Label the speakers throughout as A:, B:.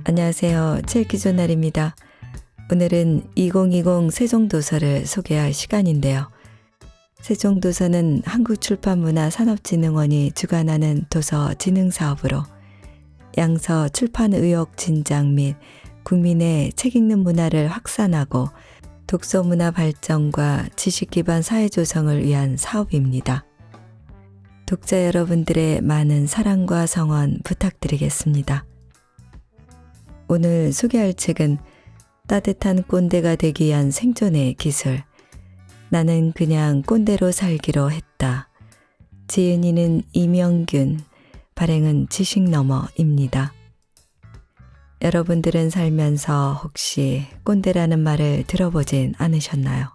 A: 안녕하세요. 책기조날입니다. 오늘은 2020 세종도서를 소개할 시간인데요. 세종도서는 한국출판문화산업진흥원이 주관하는 도서 진흥사업으로 양서 출판의욕 진작 및 국민의 책 읽는 문화를 확산하고 독서문화 발전과 지식기반 사회 조성을 위한 사업입니다. 독자 여러분들의 많은 사랑과 성원 부탁드리겠습니다. 오늘 소개할 책은 따뜻한 꼰대가 되기 위한 생존의 기술. 나는 그냥 꼰대로 살기로 했다. 지은이는 이명균, 발행은 지식너머입니다. 여러분들은 살면서 혹시 꼰대라는 말을 들어보진 않으셨나요?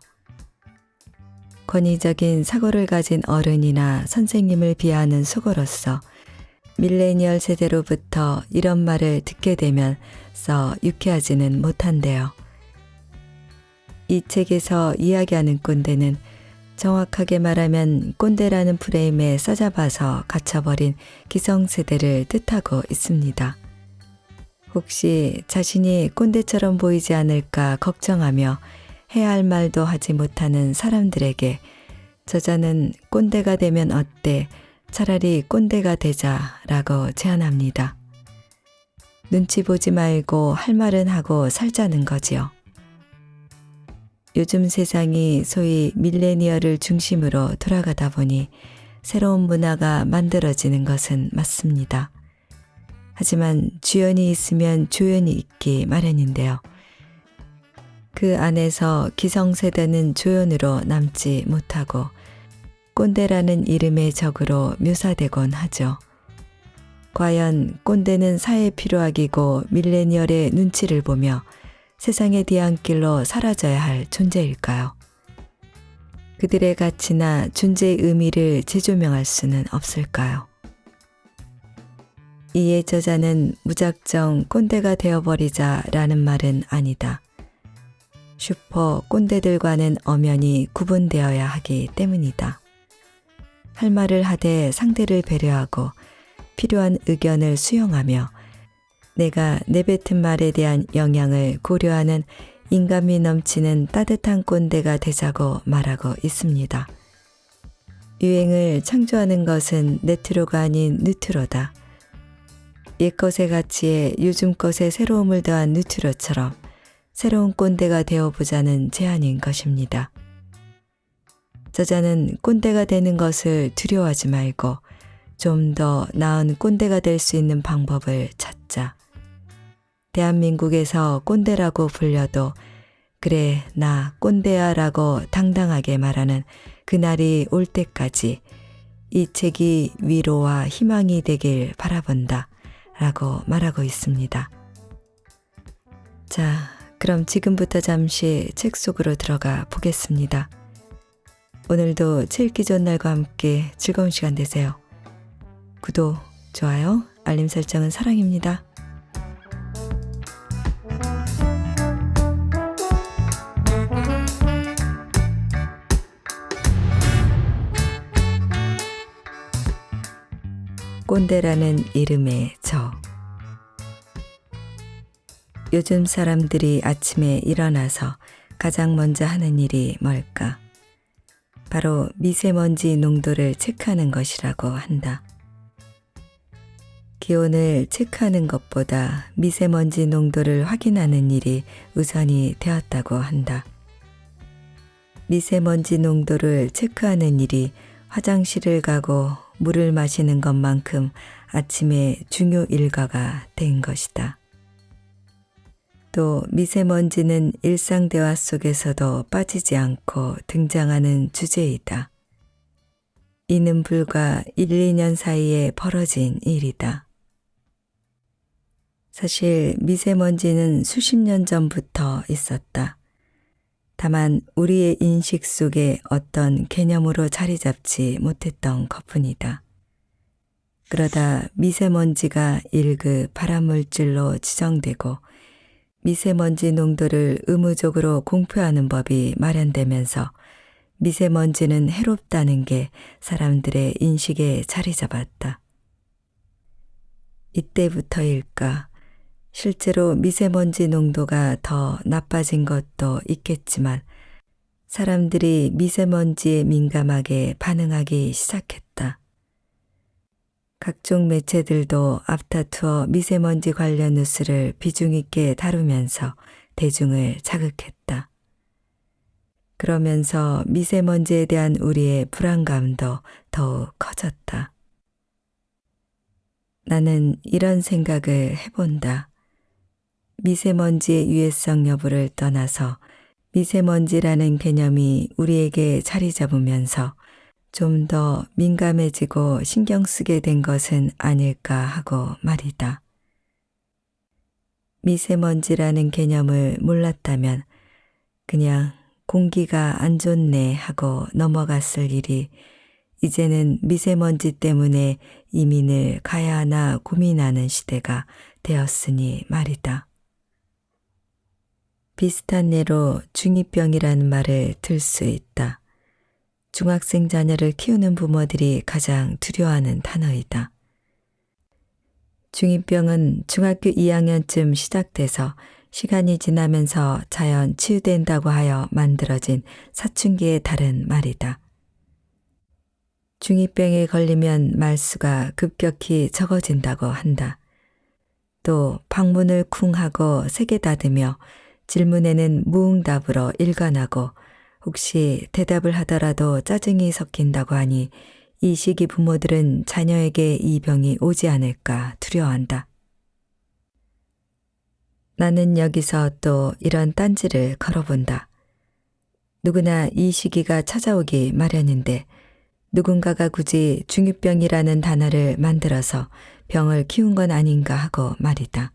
A: 권위적인 사고를 가진 어른이나 선생님을 비하하는 속어로서 밀레니얼 세대로부터 이런 말을 듣게 되면 써 유쾌하지는 못한데요. 이 책에서 이야기하는 꼰대는 정확하게 말하면 꼰대라는 프레임에 싸잡아서 갇혀버린 기성세대를 뜻하고 있습니다. 혹시 자신이 꼰대처럼 보이지 않을까 걱정하며 해야 할 말도 하지 못하는 사람들에게 저자는 꼰대가 되면 어때? 차라리 꼰대가 되자라고 제안합니다. 눈치 보지 말고 할 말은 하고 살자는 거지요. 요즘 세상이 소위 밀레니얼을 중심으로 돌아가다 보니 새로운 문화가 만들어지는 것은 맞습니다. 하지만 주연이 있으면 조연이 있기 마련인데요. 그 안에서 기성세대는 조연으로 남지 못하고 꼰대라는 이름의 적으로 묘사되곤 하죠. 과연 꼰대는 사회 필요악이고 밀레니얼의 눈치를 보며 세상의 뒤안길로 사라져야 할 존재일까요? 그들의 가치나 존재의 의미를 재조명할 수는 없을까요? 이에 저자는 무작정 꼰대가 되어버리자라는 말은 아니다. 슈퍼 꼰대들과는 엄연히 구분되어야 하기 때문이다. 할 말을 하되 상대를 배려하고 필요한 의견을 수용하며 내가 내뱉은 말에 대한 영향을 고려하는 인간미 넘치는 따뜻한 꼰대가 되자고 말하고 있습니다. 유행을 창조하는 것은 네트로가 아닌 뉴트로다. 옛것의 가치에 요즘 것의 새로움을 더한 뉴트로처럼 새로운 꼰대가 되어보자는 제안인 것입니다. 저자는 꼰대가 되는 것을 두려워하지 말고 좀 더 나은 꼰대가 될 수 있는 방법을 찾자. 대한민국에서 꼰대라고 불려도 그래 나 꼰대야 라고 당당하게 말하는 그날이 올 때까지 이 책이 위로와 희망이 되길 바라본다 라고 말하고 있습니다. 자, 그럼 지금부터 잠시 책 속으로 들어가 보겠습니다. 오늘도 책 읽기 좋은 날과 함께 즐거운 시간 되세요. 구독, 좋아요, 알림 설정은 사랑입니다. 꼰대라는 이름의 저. 요즘 사람들이 아침에 일어나서 가장 먼저 하는 일이 뭘까? 바로 미세먼지 농도를 체크하는 것이라고 한다. 기온을 체크하는 것보다 미세먼지 농도를 확인하는 일이 우선이 되었다고 한다. 미세먼지 농도를 체크하는 일이 화장실을 가고 물을 마시는 것만큼 아침에 중요 일과가 된 것이다. 또 미세먼지는 일상 대화 속에서도 빠지지 않고 등장하는 주제이다. 이는 불과 1, 2년 사이에 벌어진 일이다. 사실 미세먼지는 수십 년 전부터 있었다. 다만 우리의 인식 속에 어떤 개념으로 자리 잡지 못했던 것뿐이다. 그러다 미세먼지가 1급 발암물질로 지정되고 미세먼지 농도를 의무적으로 공표하는 법이 마련되면서 미세먼지는 해롭다는 게 사람들의 인식에 자리 잡았다. 이때부터일까 실제로 미세먼지 농도가 더 나빠진 것도 있겠지만 사람들이 미세먼지에 민감하게 반응하기 시작했다. 각종 매체들도 앞다투어 미세먼지 관련 뉴스를 비중 있게 다루면서 대중을 자극했다. 그러면서 미세먼지에 대한 우리의 불안감도 더욱 커졌다. 나는 이런 생각을 해본다. 미세먼지의 유해성 여부를 떠나서 미세먼지라는 개념이 우리에게 자리 잡으면서 좀 더 민감해지고 신경 쓰게 된 것은 아닐까 하고 말이다. 미세먼지라는 개념을 몰랐다면 그냥 공기가 안 좋네 하고 넘어갔을 일이 이제는 미세먼지 때문에 이민을 가야 하나 고민하는 시대가 되었으니 말이다. 비슷한 예로 중2병이라는 말을 들 수 있다. 중학생 자녀를 키우는 부모들이 가장 두려워하는 단어이다. 중2병은 중학교 2학년쯤 시작돼서 시간이 지나면서 자연 치유된다고 하여 만들어진 사춘기에 다른 말이다. 중2병에 걸리면 말수가 급격히 적어진다고 한다. 또 방문을 쿵 하고 세게 닫으며 질문에는 무응답으로 일관하고 혹시 대답을 하더라도 짜증이 섞인다고 하니 이 시기 부모들은 자녀에게 이 병이 오지 않을까 두려워한다. 나는 여기서 또 이런 딴지를 걸어본다. 누구나 이 시기가 찾아오기 마련인데 누군가가 굳이 중2병이라는 단어를 만들어서 병을 키운 건 아닌가 하고 말이다.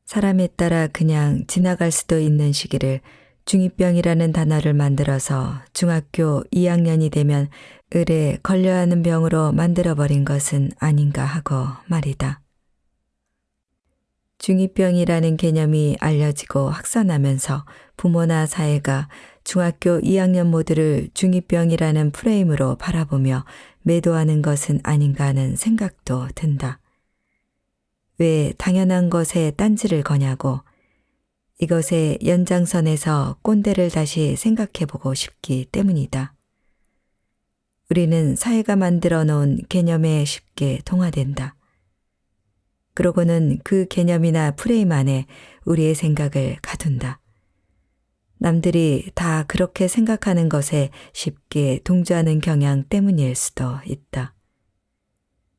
A: 사람에 따라 그냥 지나갈 수도 있는 시기를 중2병이라는 단어를 만들어서 중학교 2학년이 되면 을에 걸려야 하는 병으로 만들어버린 것은 아닌가 하고 말이다. 중2병이라는 개념이 알려지고 확산하면서 부모나 사회가 중학교 2학년 모두를 중2병이라는 프레임으로 바라보며 매도하는 것은 아닌가 하는 생각도 든다. 왜 당연한 것에 딴지를 거냐고 이것의 연장선에서 꼰대를 다시 생각해보고 싶기 때문이다. 우리는 사회가 만들어 놓은 개념에 쉽게 동화된다. 그러고는 그 개념이나 프레임 안에 우리의 생각을 가둔다. 남들이 다 그렇게 생각하는 것에 쉽게 동조하는 경향 때문일 수도 있다.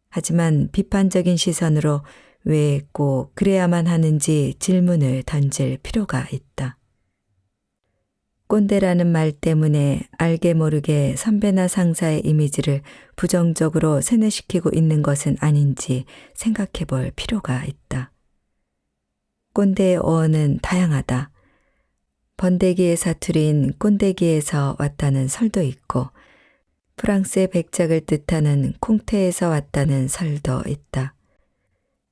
A: 하지만 비판적인 시선으로 왜 꼭 그래야만 하는지 질문을 던질 필요가 있다. 꼰대라는 말 때문에 알게 모르게 선배나 상사의 이미지를 부정적으로 세뇌시키고 있는 것은 아닌지 생각해 볼 필요가 있다. 꼰대의 어원은 다양하다. 번데기의 사투리인 꼰대기에서 왔다는 설도 있고 프랑스의 백작을 뜻하는 콩테에서 왔다는 설도 있다.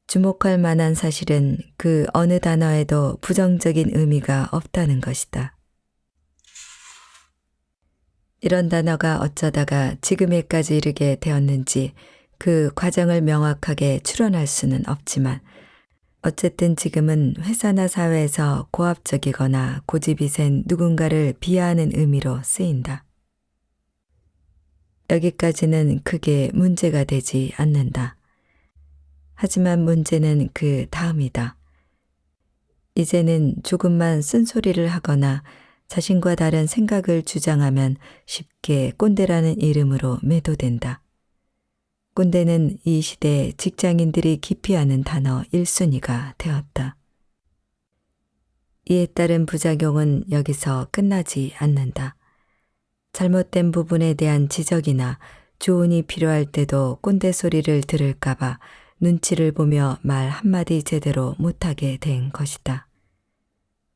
A: 주목할 만한 사실은 그 어느 단어에도 부정적인 의미가 없다는 것이다. 이런 단어가 어쩌다가 지금에까지 이르게 되었는지 그 과정을 명확하게 추론할 수는 없지만 어쨌든 지금은 회사나 사회에서 고압적이거나 고집이 센 누군가를 비하하는 의미로 쓰인다. 여기까지는 크게 문제가 되지 않는다. 하지만 문제는 그 다음이다. 이제는 조금만 쓴소리를 하거나 자신과 다른 생각을 주장하면 쉽게 꼰대라는 이름으로 매도된다. 꼰대는 이 시대 직장인들이 기피하는 단어 1순위가 되었다. 이에 따른 부작용은 여기서 끝나지 않는다. 잘못된 부분에 대한 지적이나 조언이 필요할 때도 꼰대 소리를 들을까봐 눈치를 보며 말 한마디 제대로 못하게 된 것이다.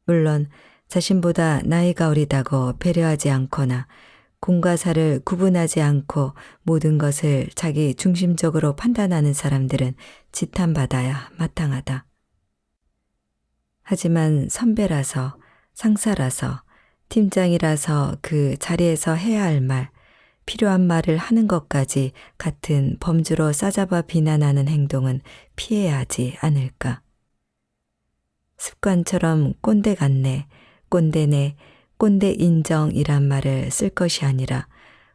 A: 물론 자신보다 나이가 어리다고 배려하지 않거나 공과 사를 구분하지 않고 모든 것을 자기 중심적으로 판단하는 사람들은 지탄받아야 마땅하다. 하지만 선배라서, 상사라서, 팀장이라서 그 자리에서 해야 할 말, 필요한 말을 하는 것까지 같은 범주로 싸잡아 비난하는 행동은 피해야 하지 않을까. 습관처럼 꼰대 같네, 꼰대네, 꼰대 인정이란 말을 쓸 것이 아니라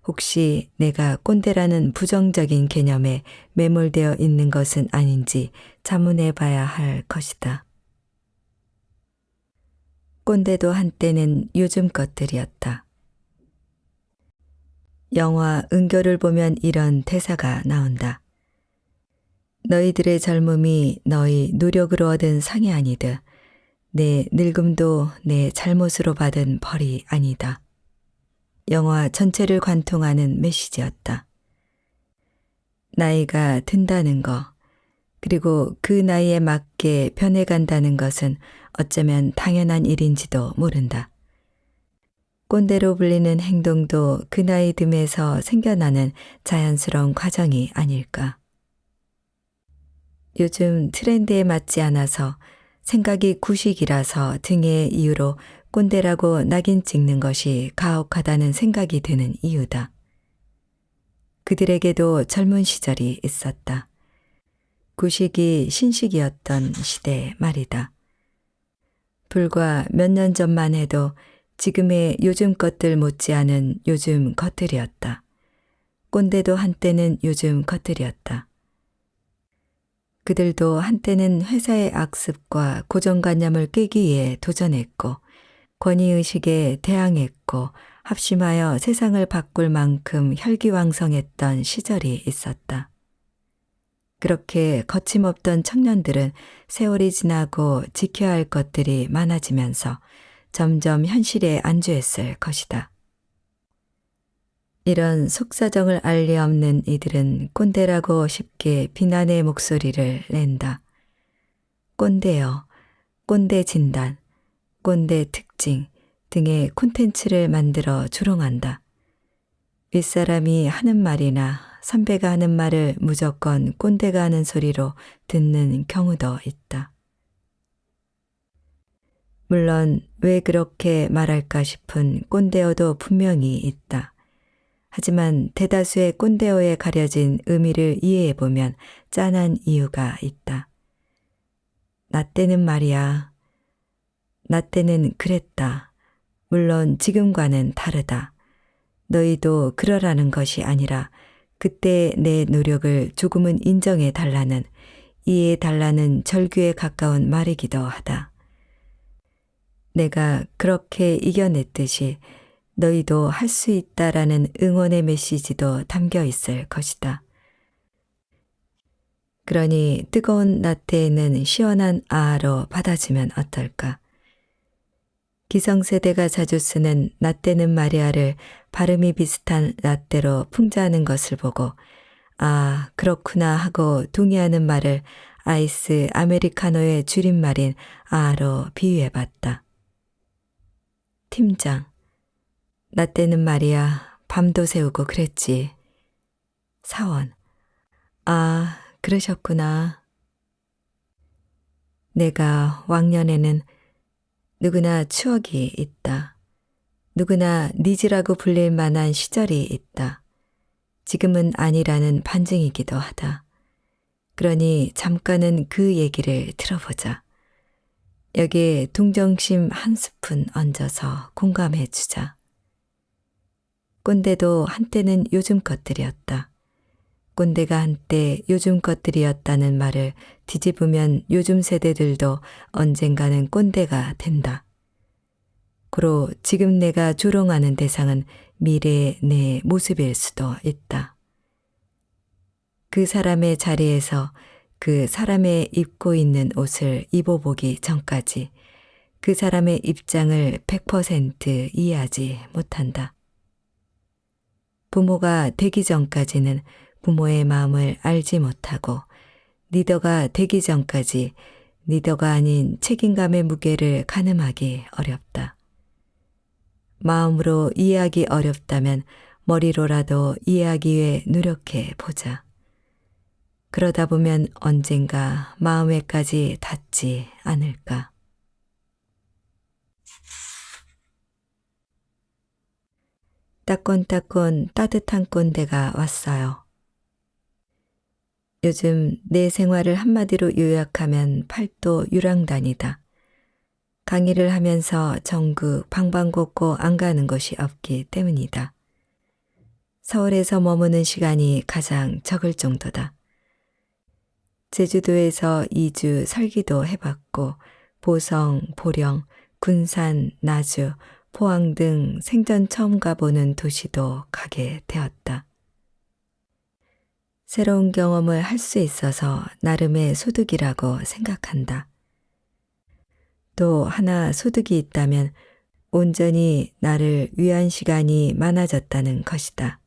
A: 혹시 내가 꼰대라는 부정적인 개념에 매몰되어 있는 것은 아닌지 자문해 봐야 할 것이다. 꼰대도 한때는 요즘 것들이었다. 영화 은교를 보면 이런 대사가 나온다. 너희들의 젊음이 너희 노력으로 얻은 상이 아니듯 내 늙음도 내 잘못으로 받은 벌이 아니다. 영화 전체를 관통하는 메시지였다. 나이가 든다는 거, 그리고 그 나이에 맞게 변해간다는 것은 어쩌면 당연한 일인지도 모른다. 꼰대로 불리는 행동도 그 나이 듦에서 생겨나는 자연스러운 과정이 아닐까. 요즘 트렌드에 맞지 않아서 생각이 구식이라서 등의 이유로 꼰대라고 낙인 찍는 것이 가혹하다는 생각이 드는 이유다. 그들에게도 젊은 시절이 있었다. 구식이 신식이었던 시대 말이다. 불과 몇 년 전만 해도 지금의 요즘 것들 못지않은 요즘 것들이었다. 꼰대도 한때는 요즘 것들이었다. 그들도 한때는 회사의 악습과 고정관념을 깨기 위해 도전했고 권위의식에 대항했고 합심하여 세상을 바꿀 만큼 혈기왕성했던 시절이 있었다. 그렇게 거침없던 청년들은 세월이 지나고 지켜야 할 것들이 많아지면서 점점 현실에 안주했을 것이다. 이런 속사정을 알 리 없는 이들은 꼰대라고 쉽게 비난의 목소리를 낸다. 꼰대여, 꼰대 진단, 꼰대 특징 등의 콘텐츠를 만들어 조롱한다. 윗사람이 하는 말이나 선배가 하는 말을 무조건 꼰대가 하는 소리로 듣는 경우도 있다. 물론 왜 그렇게 말할까 싶은 꼰대어도 분명히 있다. 하지만 대다수의 꼰대어에 가려진 의미를 이해해보면 짠한 이유가 있다. 나 때는 말이야. 나 때는 그랬다. 물론 지금과는 다르다. 너희도 그러라는 것이 아니라 그때 내 노력을 조금은 인정해 달라는, 이해해 달라는 절규에 가까운 말이기도 하다. 내가 그렇게 이겨냈듯이 너희도 할 수 있다라는 응원의 메시지도 담겨 있을 것이다. 그러니 뜨거운 라떼는 시원한 아로 받아주면 어떨까? 기성세대가 자주 쓰는 라떼는 마리아를 발음이 비슷한 라떼로 풍자하는 것을 보고 아, 그렇구나 하고 동의하는 말을 아이스 아메리카노의 줄임말인 아로 비유해봤다. 팀장, 라떼는 말이야 밤도 새우고 그랬지. 사원, 아, 그러셨구나. 내가 왕년에는 누구나 추억이 있다. 누구나 니즈라고 불릴 만한 시절이 있다. 지금은 아니라는 반증이기도 하다. 그러니 잠깐은 그 얘기를 들어보자. 여기에 동정심 한 스푼 얹어서 공감해 주자. 꼰대도 한때는 요즘 것들이었다. 꼰대가 한때 요즘 것들이었다는 말을 뒤집으면 요즘 세대들도 언젠가는 꼰대가 된다. 고로 지금 내가 조롱하는 대상은 미래의 내 모습일 수도 있다. 그 사람의 자리에서 그 사람의 입고 있는 옷을 입어보기 전까지 그 사람의 입장을 100% 이해하지 못한다. 부모가 되기 전까지는 부모의 마음을 알지 못하고 리더가 되기 전까지 리더가 아닌 책임감의 무게를 가늠하기 어렵다. 마음으로 이해하기 어렵다면 머리로라도 이해하기 위해 노력해 보자. 그러다 보면 언젠가 마음에까지 닿지 않을까. 따끈따끈 따뜻한 꼰대가 왔어요. 요즘 내 생활을 한마디로 요약하면 팔도 유랑단이다. 강의를 하면서 전국 방방곡곡 안 가는 곳이 없기 때문이다. 서울에서 머무는 시간이 가장 적을 정도다. 제주도에서 2주 설기도 해봤고 보성, 보령, 군산, 나주, 포항 등 생전 처음 가보는 도시도 가게 되었다. 새로운 경험을 할 수 있어서 나름의 소득이라고 생각한다. 또 하나 소득이 있다면 온전히 나를 위한 시간이 많아졌다는 것이다.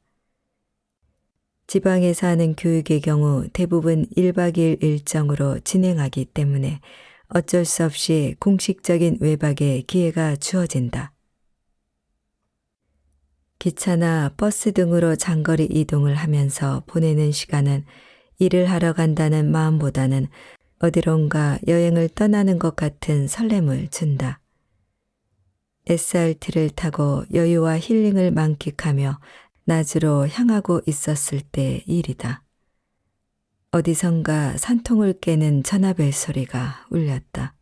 A: 지방에서 하는 교육의 경우 대부분 1박 2일 일정으로 진행하기 때문에 어쩔 수 없이 공식적인 외박의 기회가 주어진다. 기차나 버스 등으로 장거리 이동을 하면서 보내는 시간은 일을 하러 간다는 마음보다는 어디론가 여행을 떠나는 것 같은 설렘을 준다. SRT를 타고 여유와 힐링을 만끽하며 나주로 향하고 있었을 때의 일이다. 어디선가 산통을 깨는 전화벨 소리가 울렸다.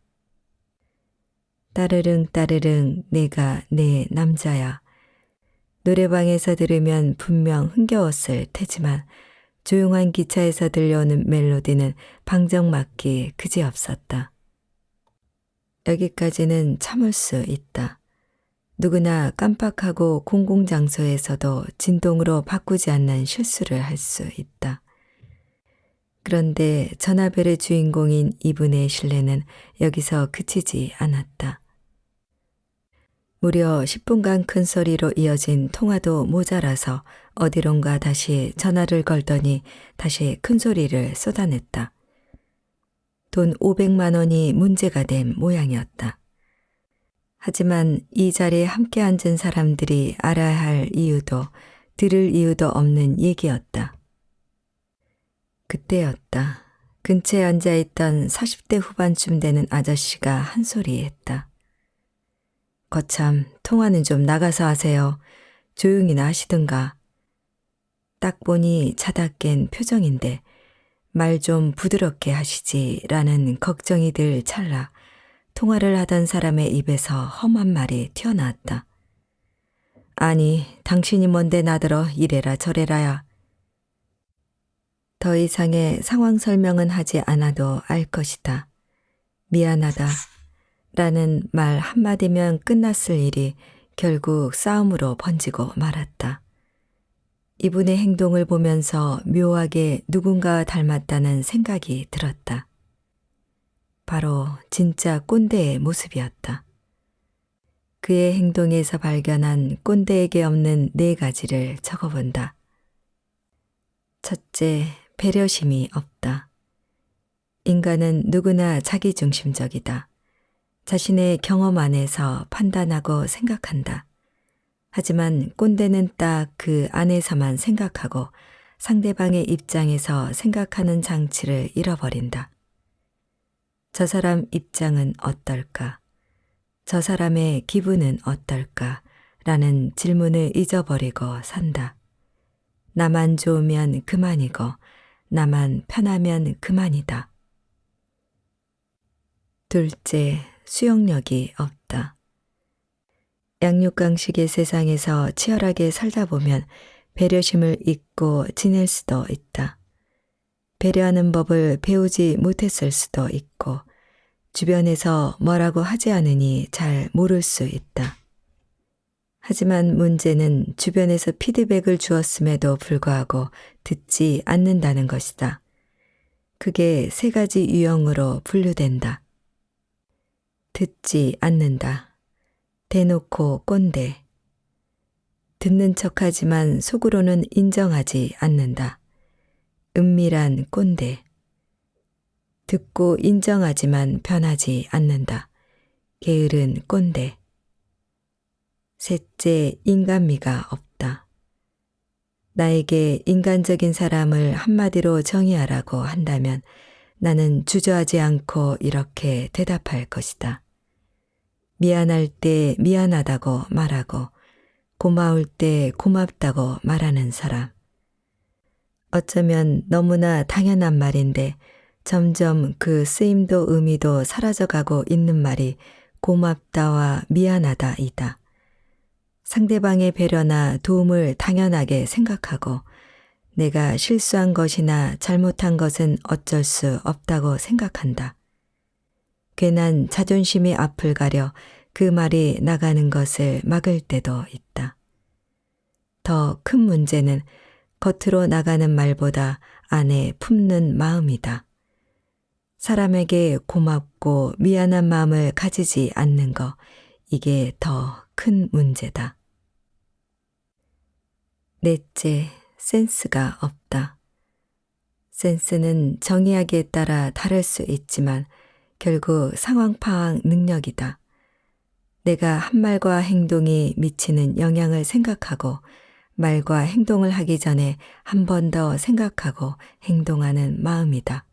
A: 따르릉 따르릉 내가 내 남자야. 노래방에서 들으면 분명 흥겨웠을 테지만 조용한 기차에서 들려오는 멜로디는 방정맞기 그지없었다. 여기까지는 참을 수 있다. 누구나 깜빡하고 공공장소에서도 진동으로 바꾸지 않는 실수를 할 수 있다. 그런데 전화벨의 주인공인 이분의 신뢰는 여기서 그치지 않았다. 무려 10분간 큰 소리로 이어진 통화도 모자라서 어디론가 다시 전화를 걸더니 다시 큰 소리를 쏟아냈다. 돈 500만 원이 문제가 된 모양이었다. 하지만 이 자리에 함께 앉은 사람들이 알아야 할 이유도 들을 이유도 없는 얘기였다. 그때였다. 근처에 앉아있던 40대 후반쯤 되는 아저씨가 한 소리 했다. 거참 통화는 좀 나가서 하세요. 조용히나 하시든가. 딱 보니 자다 깬 표정인데 말 좀 부드럽게 하시지라는 걱정이 들 찰나 통화를 하던 사람의 입에서 험한 말이 튀어나왔다. 아니 당신이 뭔데 나더러 이래라 저래라야. 더 이상의 상황 설명은 하지 않아도 알 것이다. 미안하다. 라는 말 한마디면 끝났을 일이 결국 싸움으로 번지고 말았다. 이분의 행동을 보면서 묘하게 누군가와 닮았다는 생각이 들었다. 바로 진짜 꼰대의 모습이었다. 그의 행동에서 발견한 꼰대에게 없는 4가지를 적어본다. 첫째, 배려심이 없다. 인간은 누구나 자기중심적이다. 자신의 경험 안에서 판단하고 생각한다. 하지만 꼰대는 딱 그 안에서만 생각하고 상대방의 입장에서 생각하는 장치를 잃어버린다. 저 사람 입장은 어떨까? 저 사람의 기분은 어떨까? 라는 질문을 잊어버리고 산다. 나만 좋으면 그만이고 나만 편하면 그만이다. 둘째, 수용력이 없다. 양육강식의 세상에서 치열하게 살다 보면 배려심을 잊고 지낼 수도 있다. 배려하는 법을 배우지 못했을 수도 있고 주변에서 뭐라고 하지 않으니 잘 모를 수 있다. 하지만 문제는 주변에서 피드백을 주었음에도 불구하고 듣지 않는다는 것이다. 그게 3가지 유형으로 분류된다. 듣지 않는다. 대놓고 꼰대. 듣는 척하지만 속으로는 인정하지 않는다. 은밀한 꼰대. 듣고 인정하지만 변하지 않는다. 게으른 꼰대. 셋째, 인간미가 없다. 나에게 인간적인 사람을 한마디로 정의하라고 한다면 나는 주저하지 않고 이렇게 대답할 것이다. 미안할 때 미안하다고 말하고 고마울 때 고맙다고 말하는 사람. 어쩌면 너무나 당연한 말인데 점점 그 쓰임도 의미도 사라져가고 있는 말이 고맙다와 미안하다이다. 상대방의 배려나 도움을 당연하게 생각하고 내가 실수한 것이나 잘못한 것은 어쩔 수 없다고 생각한다. 괜한 자존심이 앞을 가려 그 말이 나가는 것을 막을 때도 있다. 더 큰 문제는 겉으로 나가는 말보다 안에 품는 마음이다. 사람에게 고맙고 미안한 마음을 가지지 않는 것, 이게 더 큰 문제다. 넷째, 센스가 없다. 센스는 정의하기에 따라 다를 수 있지만 결국 상황 파악 능력이다. 내가 한 말과 행동이 미치는 영향을 생각하고 말과 행동을 하기 전에 한 번 더 생각하고 행동하는 마음이다.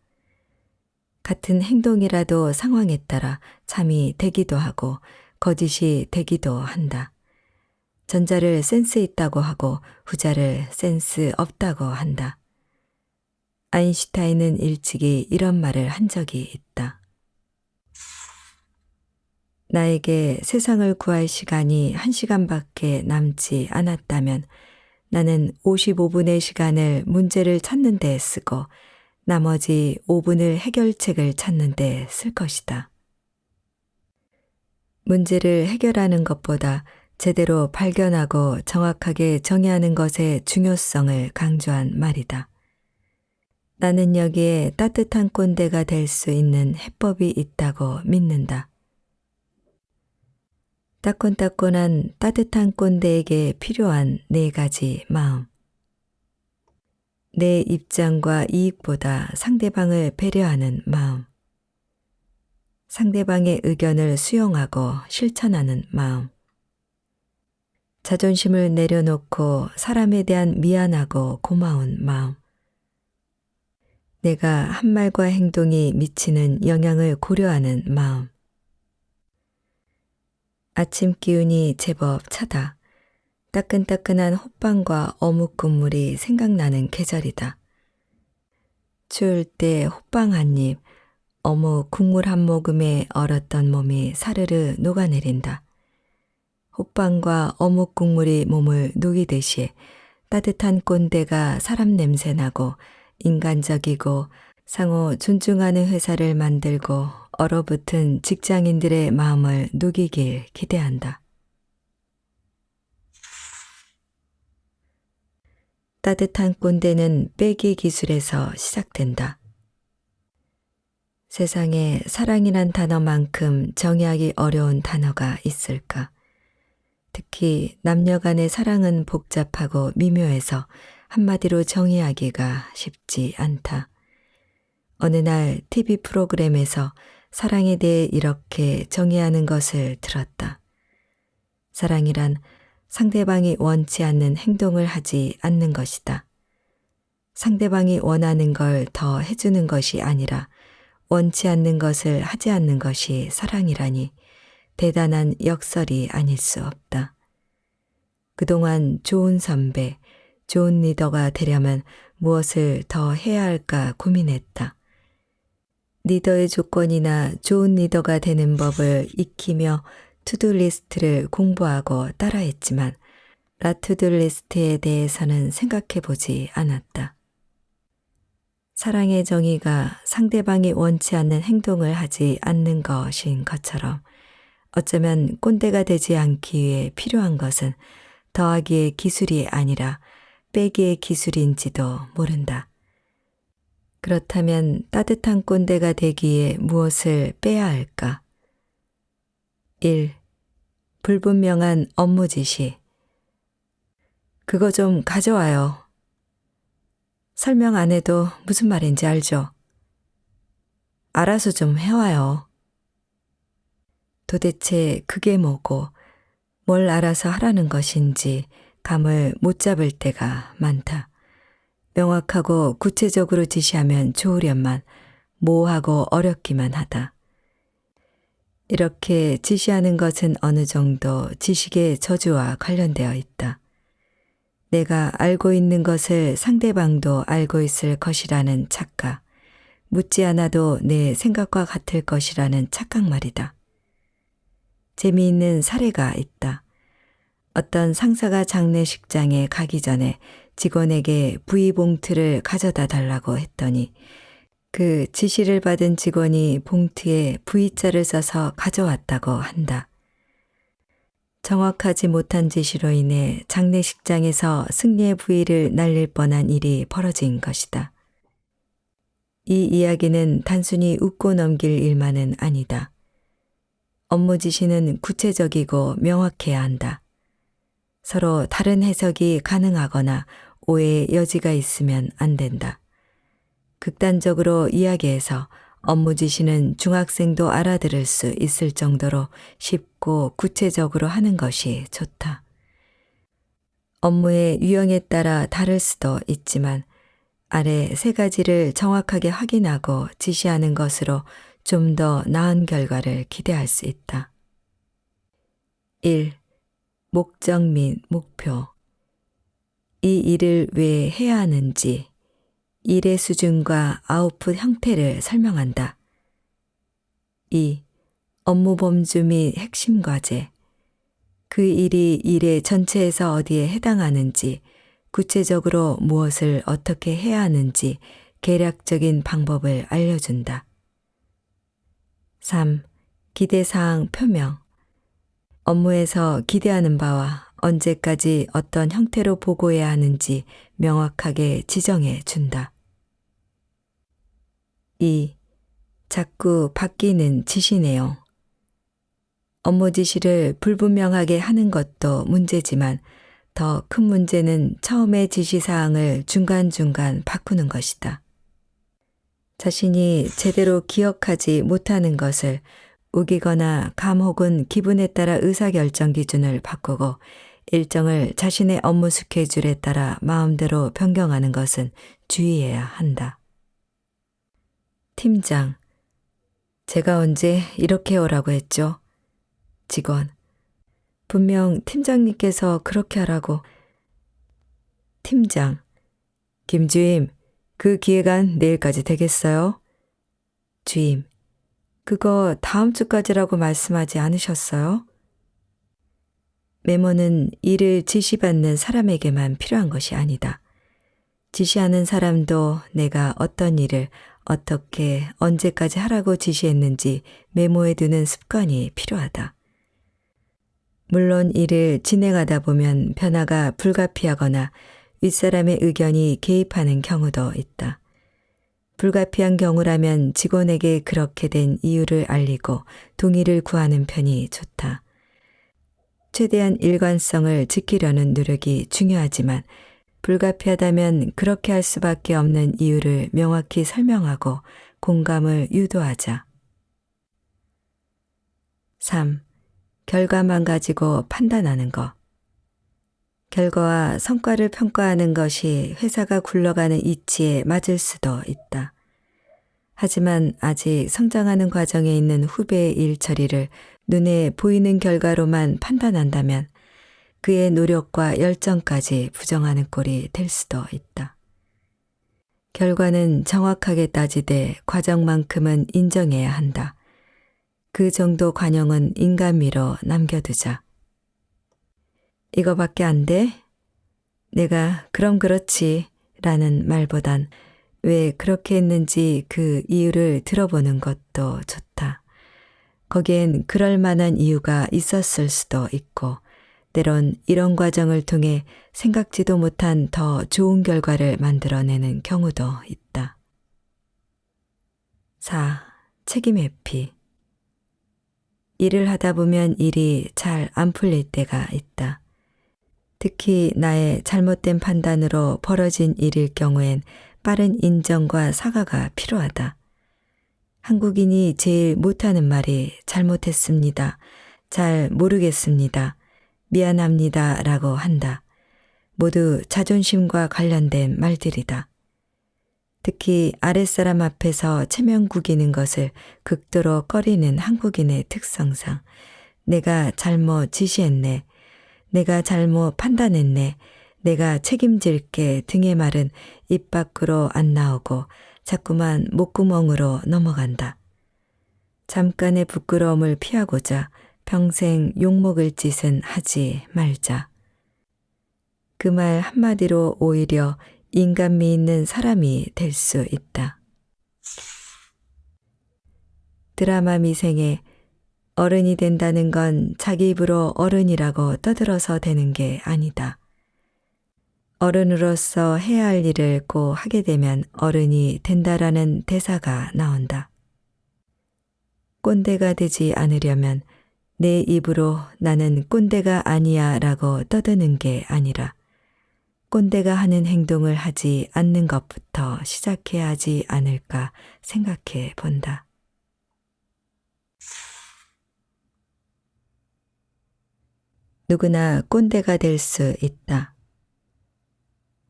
A: 같은 행동이라도 상황에 따라 참이 되기도 하고 거짓이 되기도 한다. 전자를 센스 있다고 하고 후자를 센스 없다고 한다. 아인슈타인은 일찍이 이런 말을 한 적이 있다. 나에게 세상을 구할 시간이 1시간밖에 남지 않았다면 나는 55분의 시간을 문제를 찾는 데 쓰고 나머지 5분을 해결책을 찾는 데 쓸 것이다. 문제를 해결하는 것보다 제대로 발견하고 정확하게 정의하는 것의 중요성을 강조한 말이다. 나는 여기에 따뜻한 꼰대가 될 수 있는 해법이 있다고 믿는다. 따끈따끈한 따뜻한 꼰대에게 필요한 4가지 마음. 내 입장과 이익보다 상대방을 배려하는 마음. 상대방의 의견을 수용하고 실천하는 마음. 자존심을 내려놓고 사람에 대한 미안하고 고마운 마음. 내가 한 말과 행동이 미치는 영향을 고려하는 마음. 아침 기운이 제법 차다. 따끈따끈한 호빵과 어묵 국물이 생각나는 계절이다. 추울 때 호빵 한 입, 어묵 국물 한 모금에 얼었던 몸이 사르르 녹아내린다. 호빵과 어묵 국물이 몸을 녹이듯이 따뜻한 꼰대가 사람 냄새 나고 인간적이고 상호 존중하는 회사를 만들고 얼어붙은 직장인들의 마음을 녹이길 기대한다. 따뜻한 꼰대는 빼기 기술에서 시작된다. 세상에 사랑이란 단어만큼 정의하기 어려운 단어가 있을까? 특히 남녀 간의 사랑은 복잡하고 미묘해서 한마디로 정의하기가 쉽지 않다. 어느 날 TV 프로그램에서 사랑에 대해 이렇게 정의하는 것을 들었다. 사랑이란 상대방이 원치 않는 행동을 하지 않는 것이다. 상대방이 원하는 걸 더 해주는 것이 아니라 원치 않는 것을 하지 않는 것이 사랑이라니 대단한 역설이 아닐 수 없다. 그동안 좋은 선배, 좋은 리더가 되려면 무엇을 더 해야 할까 고민했다. 리더의 조건이나 좋은 리더가 되는 법을 익히며 투두 리스트를 공부하고 따라했지만 라투두 리스트에 대해서는 생각해 보지 않았다. 사랑의 정의가 상대방이 원치 않는 행동을 하지 않는 것인 것처럼 어쩌면 꼰대가 되지 않기 위해 필요한 것은 더하기의 기술이 아니라 빼기의 기술인지도 모른다. 그렇다면 따뜻한 꼰대가 되기에 무엇을 빼야 할까? 1. 불분명한 업무 지시. 그거 좀 가져와요. 설명 안 해도 무슨 말인지 알죠? 알아서 좀 해와요. 도대체 그게 뭐고 뭘 알아서 하라는 것인지 감을 못 잡을 때가 많다. 명확하고 구체적으로 지시하면 좋으련만 모호하고 어렵기만 하다. 이렇게 지시하는 것은 어느 정도 지식의 저주와 관련되어 있다. 내가 알고 있는 것을 상대방도 알고 있을 것이라는 착각, 묻지 않아도 내 생각과 같을 것이라는 착각 말이다. 재미있는 사례가 있다. 어떤 상사가 장례식장에 가기 전에 직원에게 부의 봉투를 가져다 달라고 했더니 그 지시를 받은 직원이 봉투에 V자를 써서 가져왔다고 한다. 정확하지 못한 지시로 인해 장례식장에서 승리의 부위를 날릴 뻔한 일이 벌어진 것이다. 이 이야기는 단순히 웃고 넘길 일만은 아니다. 업무 지시는 구체적이고 명확해야 한다. 서로 다른 해석이 가능하거나 오해의 여지가 있으면 안 된다. 극단적으로 이야기해서 업무 지시는 중학생도 알아들을 수 있을 정도로 쉽고 구체적으로 하는 것이 좋다. 업무의 유형에 따라 다를 수도 있지만 아래 세 가지를 정확하게 확인하고 지시하는 것으로 좀 더 나은 결과를 기대할 수 있다. 1. 목적 및 목표. 이 일을 왜 해야 하는지, 일의 수준과 아웃풋 형태를 설명한다. 2. 업무 범주 및 핵심 과제. 그 일이 일의 전체에서 어디에 해당하는지, 구체적으로 무엇을 어떻게 해야 하는지 계략적인 방법을 알려준다. 3. 기대사항 표명. 업무에서 기대하는 바와 언제까지 어떤 형태로 보고해야 하는지 명확하게 지정해 준다. 2. 자꾸 바뀌는 지시 내용. 업무 지시를 불분명하게 하는 것도 문제지만 더 큰 문제는 처음의 지시사항을 중간중간 바꾸는 것이다. 자신이 제대로 기억하지 못하는 것을 우기거나 감 혹은 기분에 따라 의사결정 기준을 바꾸고 일정을 자신의 업무 스케줄에 따라 마음대로 변경하는 것은 주의해야 한다. 팀장, 제가 언제 이렇게 오라고 했죠? 직원, 분명 팀장님께서 그렇게 하라고. 팀장, 김주임, 그 기획안 내일까지 되겠어요? 주임, 그거 다음 주까지라고 말씀하지 않으셨어요? 메모는 일을 지시받는 사람에게만 필요한 것이 아니다. 지시하는 사람도 내가 어떤 일을 어떻게 언제까지 하라고 지시했는지 메모해 두는 습관이 필요하다. 물론 일을 진행하다 보면 변화가 불가피하거나 윗사람의 의견이 개입하는 경우도 있다. 불가피한 경우라면 직원에게 그렇게 된 이유를 알리고 동의를 구하는 편이 좋다. 최대한 일관성을 지키려는 노력이 중요하지만 불가피하다면 그렇게 할 수밖에 없는 이유를 명확히 설명하고 공감을 유도하자. 3. 결과만 가지고 판단하는 것. 결과와 성과를 평가하는 것이 회사가 굴러가는 이치에 맞을 수도 있다. 하지만 아직 성장하는 과정에 있는 후배의 일 처리를 눈에 보이는 결과로만 판단한다면 그의 노력과 열정까지 부정하는 꼴이 될 수도 있다. 결과는 정확하게 따지되 과정만큼은 인정해야 한다. 그 정도 관용은 인간미로 남겨두자. 이거밖에 안 돼? 내가 그럼 그렇지 라는 말보단 왜 그렇게 했는지 그 이유를 들어보는 것도 좋다. 거기엔 그럴 만한 이유가 있었을 수도 있고 때론 이런 과정을 통해 생각지도 못한 더 좋은 결과를 만들어내는 경우도 있다. 4. 책임 회피. 일을 하다 보면 일이 잘 안 풀릴 때가 있다. 특히 나의 잘못된 판단으로 벌어진 일일 경우엔 빠른 인정과 사과가 필요하다. 한국인이 제일 못하는 말이 잘못했습니다. 잘 모르겠습니다. 미안합니다. 라고 한다. 모두 자존심과 관련된 말들이다. 특히 아랫사람 앞에서 체면 구기는 것을 극도로 꺼리는 한국인의 특성상 내가 잘못 지시했네. 내가 잘못 판단했네. 내가 책임질게 등의 말은 입 밖으로 안 나오고 자꾸만 목구멍으로 넘어간다. 잠깐의 부끄러움을 피하고자 평생 욕먹을 짓은 하지 말자. 그 말 한마디로 오히려 인간미 있는 사람이 될 수 있다. 드라마 미생에 어른이 된다는 건 자기 입으로 어른이라고 떠들어서 되는 게 아니다. 어른으로서 해야 할 일을 꼭 하게 되면 어른이 된다라는 대사가 나온다. 꼰대가 되지 않으려면 내 입으로 나는 꼰대가 아니야 라고 떠드는 게 아니라 꼰대가 하는 행동을 하지 않는 것부터 시작해야 하지 않을까 생각해 본다. 누구나 꼰대가 될 수 있다.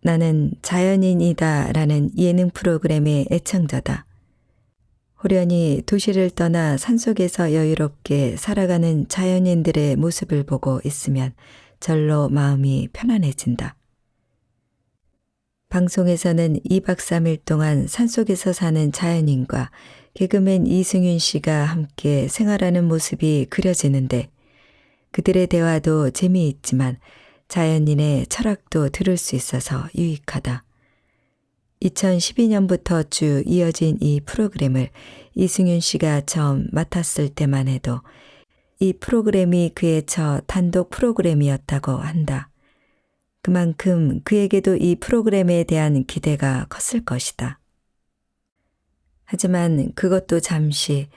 A: 나는 자연인이다 라는 예능 프로그램의 애청자다. 호련히 도시를 떠나 산속에서 여유롭게 살아가는 자연인들의 모습을 보고 있으면 절로 마음이 편안해진다. 방송에서는 2박 3일 동안 산속에서 사는 자연인과 개그맨 이승윤 씨가 함께 생활하는 모습이 그려지는데 그들의 대화도 재미있지만 자연인의 철학도 들을 수 있어서 유익하다. 2012년부터 쭉 이어진 이 프로그램을 이승윤 씨가 처음 맡았을 때만 해도 이 프로그램이 그의 첫 단독 프로그램이었다고 한다. 그만큼 그에게도 이 프로그램에 대한 기대가 컸을 것이다. 하지만 그것도 잠시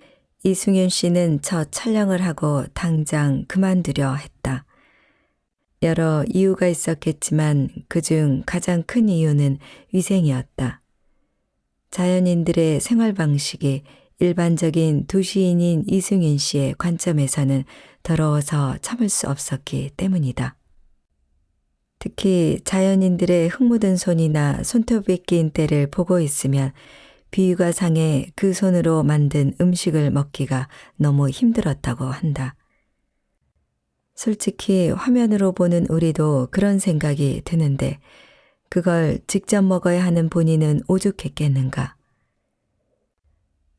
A: 이승윤 씨는 첫 촬영을 하고 당장 그만두려 했다. 여러 이유가 있었겠지만 그중 가장 큰 이유는 위생이었다. 자연인들의 생활 방식이 일반적인 도시인인 이승윤 씨의 관점에서는 더러워서 참을 수 없었기 때문이다. 특히 자연인들의 흙 묻은 손이나 손톱이 낀 때를 보고 있으면 비위가 상해 그 손으로 만든 음식을 먹기가 너무 힘들었다고 한다. 솔직히 화면으로 보는 우리도 그런 생각이 드는데 그걸 직접 먹어야 하는 본인은 오죽했겠는가.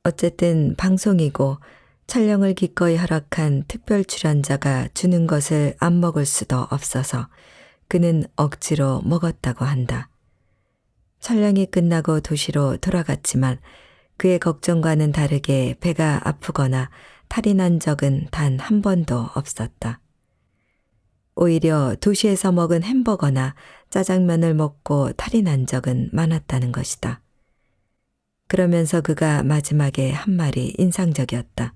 A: 어쨌든 방송이고 촬영을 기꺼이 허락한 특별 출연자가 주는 것을 안 먹을 수도 없어서 그는 억지로 먹었다고 한다. 촬영이 끝나고 도시로 돌아갔지만 그의 걱정과는 다르게 배가 아프거나 탈이 난 적은 단 한 번도 없었다. 오히려 도시에서 먹은 햄버거나 짜장면을 먹고 탈이 난 적은 많았다는 것이다. 그러면서 그가 마지막에 한 말이 인상적이었다.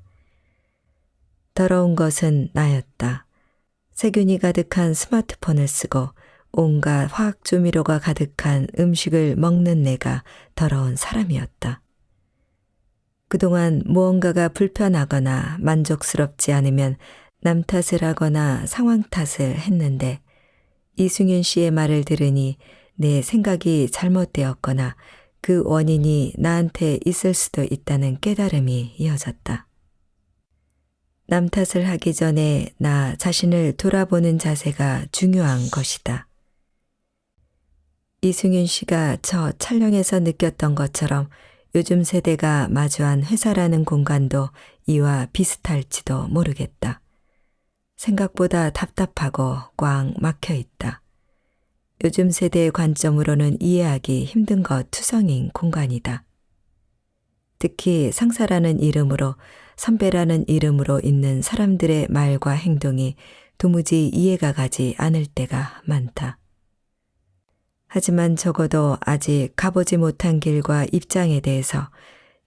A: 더러운 것은 나였다. 세균이 가득한 스마트폰을 쓰고 온갖 화학 조미료가 가득한 음식을 먹는 내가 더러운 사람이었다. 그동안 무언가가 불편하거나 만족스럽지 않으면 남 탓을 하거나 상황 탓을 했는데 이승윤 씨의 말을 들으니 내 생각이 잘못되었거나 그 원인이 나한테 있을 수도 있다는 깨달음이 이어졌다. 남 탓을 하기 전에 나 자신을 돌아보는 자세가 중요한 것이다. 이승윤 씨가 첫 촬영에서 느꼈던 것처럼 요즘 세대가 마주한 회사라는 공간도 이와 비슷할지도 모르겠다. 생각보다 답답하고 꽉 막혀 있다. 요즘 세대의 관점으로는 이해하기 힘든 것 투성인 공간이다. 특히 상사라는 이름으로 선배라는 이름으로 있는 사람들의 말과 행동이 도무지 이해가 가지 않을 때가 많다. 하지만 적어도 아직 가보지 못한 길과 입장에 대해서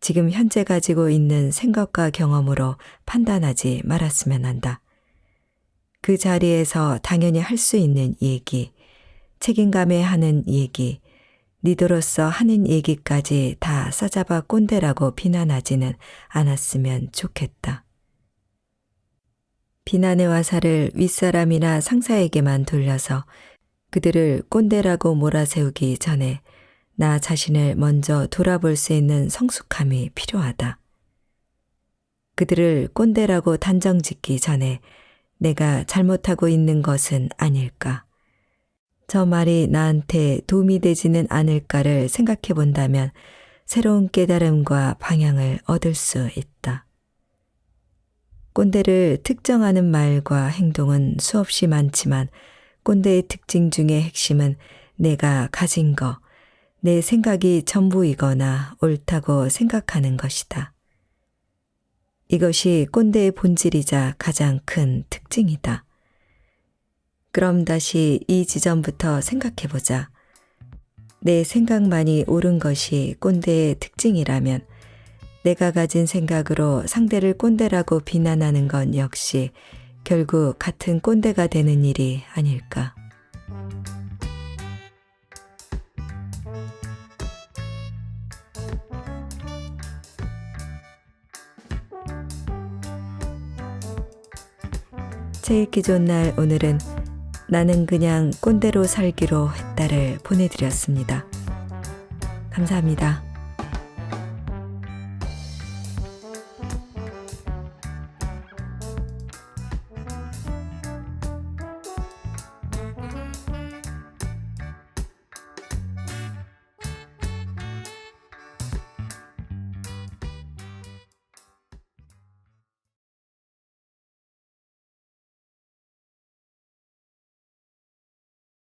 A: 지금 현재 가지고 있는 생각과 경험으로 판단하지 말았으면 한다. 그 자리에서 당연히 할 수 있는 얘기, 책임감에 하는 얘기, 리더로서 하는 얘기까지 다 싸잡아 꼰대라고 비난하지는 않았으면 좋겠다. 비난의 화살을 윗사람이나 상사에게만 돌려서 그들을 꼰대라고 몰아세우기 전에 나 자신을 먼저 돌아볼 수 있는 성숙함이 필요하다. 그들을 꼰대라고 단정짓기 전에 내가 잘못하고 있는 것은 아닐까? 저 말이 나한테 도움이 되지는 않을까를 생각해 본다면 새로운 깨달음과 방향을 얻을 수 있다. 꼰대를 특정하는 말과 행동은 수없이 많지만 꼰대의 특징 중의 핵심은 내가 가진 거, 내 생각이 전부이거나 옳다고 생각하는 것이다. 이것이 꼰대의 본질이자 가장 큰 특징이다. 그럼 다시 이 지점부터 생각해보자. 내 생각만이 옳은 것이 꼰대의 특징이라면 내가 가진 생각으로 상대를 꼰대라고 비난하는 건 역시 결국 같은 꼰대가 되는 일이 아닐까. 책 읽기 좋은 날 오늘은 나는 그냥 꼰대로 살기로 했다를 보내드렸습니다. 감사합니다.